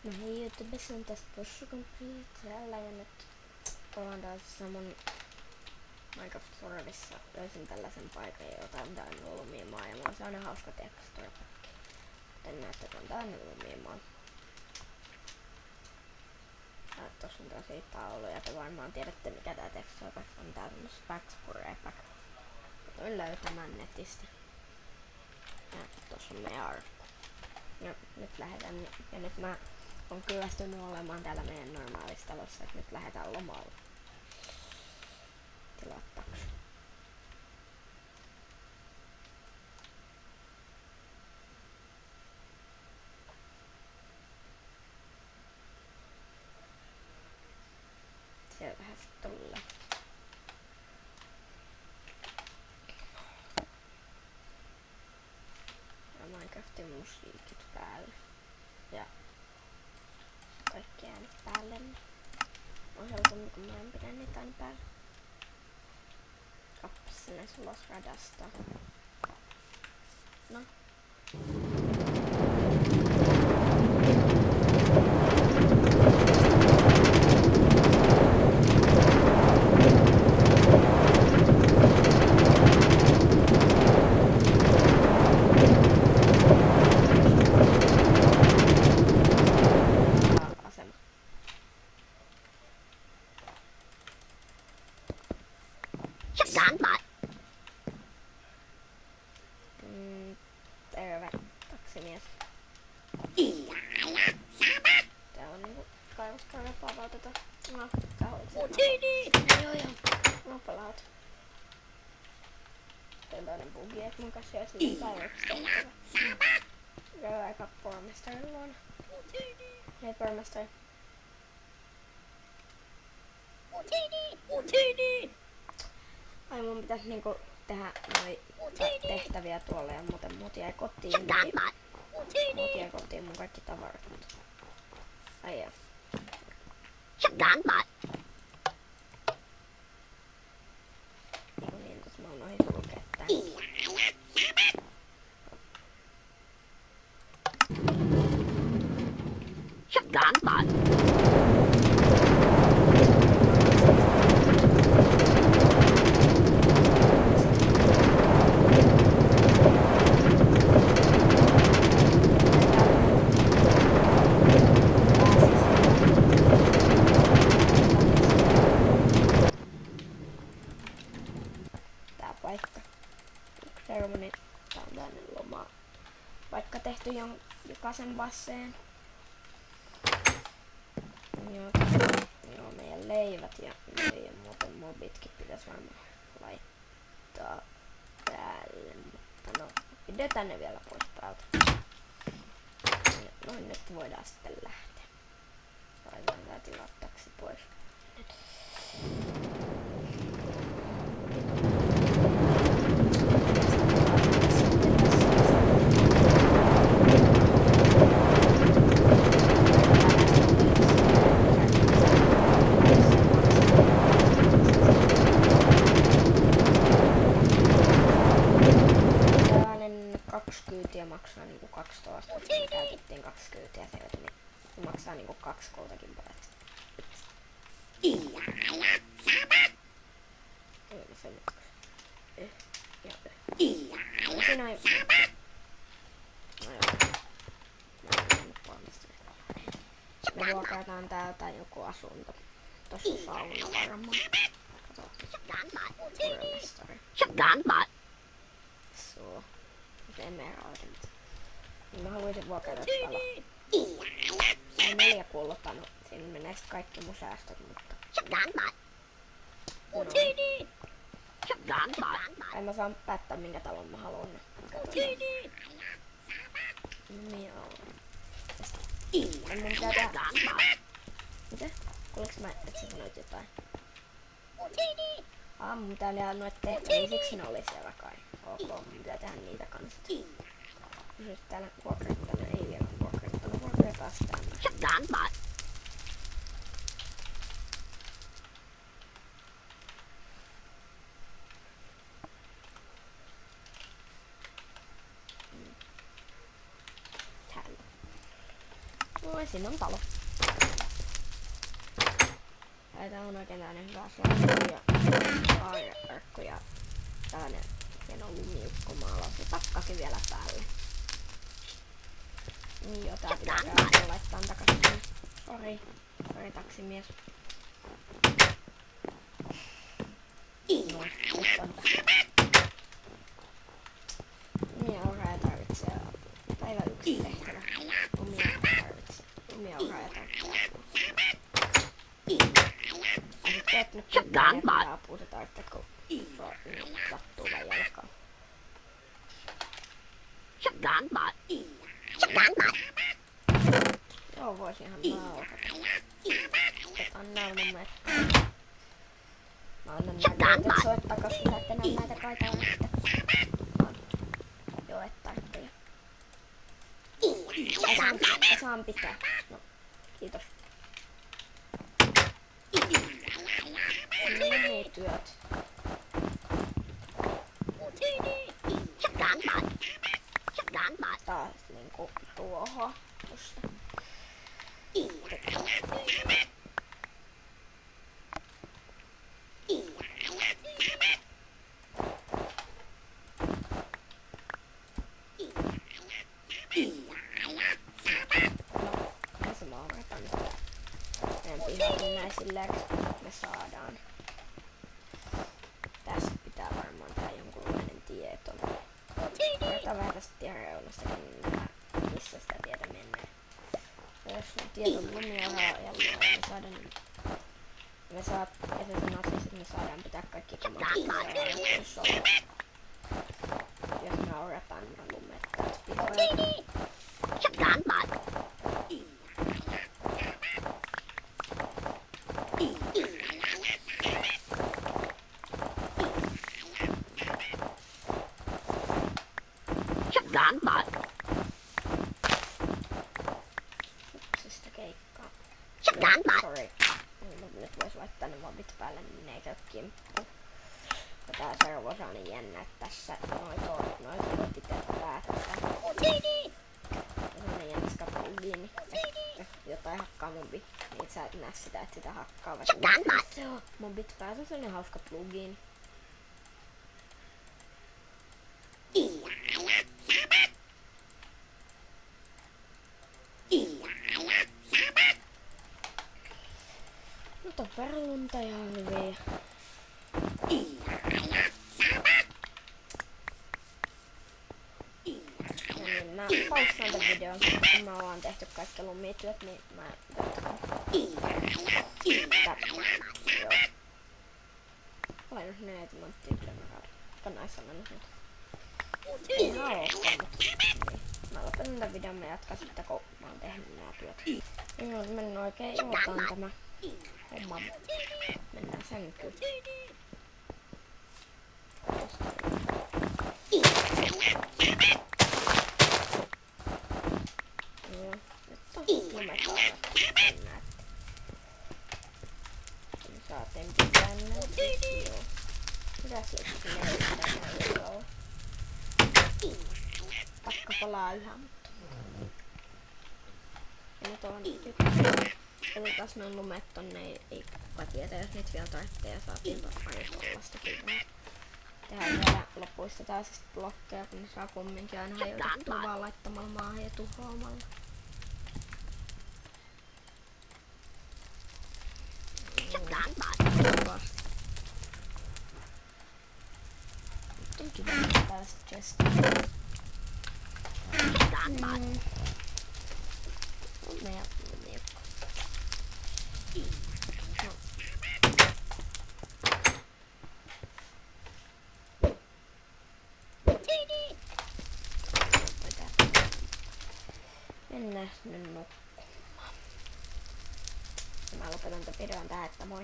No hei, YouTubessa on tästä Pussukompri täällä ja nyt ollaan taas mun Minecraft Survivissa löysin tällaisen paikan, jota on täynnä lumimaa ja mulla on sellainen hauska texture-pakki. Kuten näette, kun on täynnä lumimaa. Ja tossa on tosi taulu ja te varmaan tiedätte mikä tää texture-pakki on. Tää on Spray-pack. Voin löytämään netistä. Ja tossa on meidän arkku. Ja nyt lähdetään, ja nyt mä oon kyllästynyt olemaan täällä meidän normaalissa talossa, että nyt lähdetään lomalle. Tilattaksi. Sieltähän se tulee. Ja Minecraftin musiikit päälle. Ja kaikki äänet päälle. On helpommin kun mä en pidä niitä aina päällä. Kappas sinne ulos radasta. No. Terve, taksimies. Tää on niinku kaivoskarja palauteta. No, tää hoitaa. Joo. No palaut. Tää on toinen bugi, et mun kanssa jäisi niin päiväksi. Käy aika pormestarin luona. Hei pormestari. Ai mun pitäis niinku tehdä noi tehtäviä tuolla ja muuten muut jäi kotiin. Muut jäi kotiin mun kaikki tavarat. Ai jaa. Niin, tos mä unohdin sulkea tän. Paikka. Ceremony. Tää on tänne lomaa. Paikka tehty jokaisen basseen. Joo, meidän leivät ja meidän muuten mobitkin pitäis varmaan laittaa päälle. Mutta no, pidetään ne vielä pois päältä. Noin nyt voidaan sitten lähteä. Laitan tää tilattaksi pois. Kyytiä maksaa niinku 12, me käytettiin 2 kyytiä sieltä, niin se maksaa niinku 2 kultakin päästä. Siinä on... Me vuokrataan täältä joku asunto. Tossa sauna varmaan. Katsotaan. So. En mä rahoitanut. Mä haluaisin vuokrata talo. Sain 4 kultaa, no siinä menee sit kaikki mun säästöt, mutta... No. En mä saa päättää minkä talon mä haluan. Miau. En mun pitää tehdä... Mitä? Kuuliks mä, et sä sanoit jotain? Mun pitää tehdä noit tehtäviä, siksi ne oli siellä kai. Ok, mun pitää tehdä niitä kanssa. Pysy täällä vuokrattana, ei vielä vuokrattana, vuokrataan tänne. Täällä. Ai, siinä on talo. Tää on oikein tällainen hyvä slime ja arkku ja tällainen hieno lumiukko maalaus ja takkakin vielä päälle. Niin joo, tää pitää käydä laittaa takaisin. Sori taksimies. Noin, nyt on tässä. Lumia tarvitsee apua. Päivä 1 tehtävä. Lumia tarvitsee apua. Teet nyt pitää apua, se tarvitsee, kun sattuu vai jalkaan. Joo, voisinhan laukata. Otetaan nää lummet. Mä annan näitä soet takas, saatte näitä kaitoja sitten. Joo, et tarvitse. Saan pitää. No, kiitos. Lumityöt. Taas niinku tuohon. Tosta. Silläks me saadaan. Tässä pitää varmaan tää jonkunlainen tieto. Koetaan vähän tästä tien reunastakin nähdä, missä sitä tietä menee. Jos tieto lumia ja me saadaan. Ja se sanoo siis, että me saadaan pitää kaikki kamat jos me oretaan nämä lumet täältä pihoilta. Supsista keikkaa. Sori. Nyt vois laittaa ne mobit päälle, niin ne ei käy kimppuun. Ja tää servo on niin jännä, että tässä noit kotit päättää. Ja semmonen jänskä plugiini. Jotain hakkaa mobi, niin sä et näe sitä, että sitä hakkaavat. Mobit päässä on semmonen hauska plugiini. Nyt on perlunta ja hyviä. Ja niin mä paustaan tän videon, kun mä oon tehty kaikki lumityöt, niin mä jatkan. Joo. Olen nyt 4 monttia kyllä mä raadin. Kannaissa mennä nyt. Ei mä ookkaan, mutta niin. Mä lopetan tän videon, mä jatkan sitten, kun mä oon tehnyt nää työt. Niin on mennyt oikein juotaan tämä homma. Mennään sänkyyn. Joo, nyt on lumekaalat. Näette. Niin saatiin pitää näitä. Joo. Mitäs jos ne ei pitää näitä? Takka palaa yhä, mutta... Ja nyt on nyt. Otetaan noin lumet tonne, ei kukaan tietää, jos niitä vielä tarvitsee ja saatiin aina tollasta kyllä. Tehdään vielä lopuista täysistä blokkeja, kun ne saa kumminkin aina hajotettua vaan laittamalla maahan ja tuhoamalla. Nyt on kiva tällaiset chestit. Meidän niukko. Mennään sinne nukkumaan. Mä lopetan tämän videon tähän, että moi!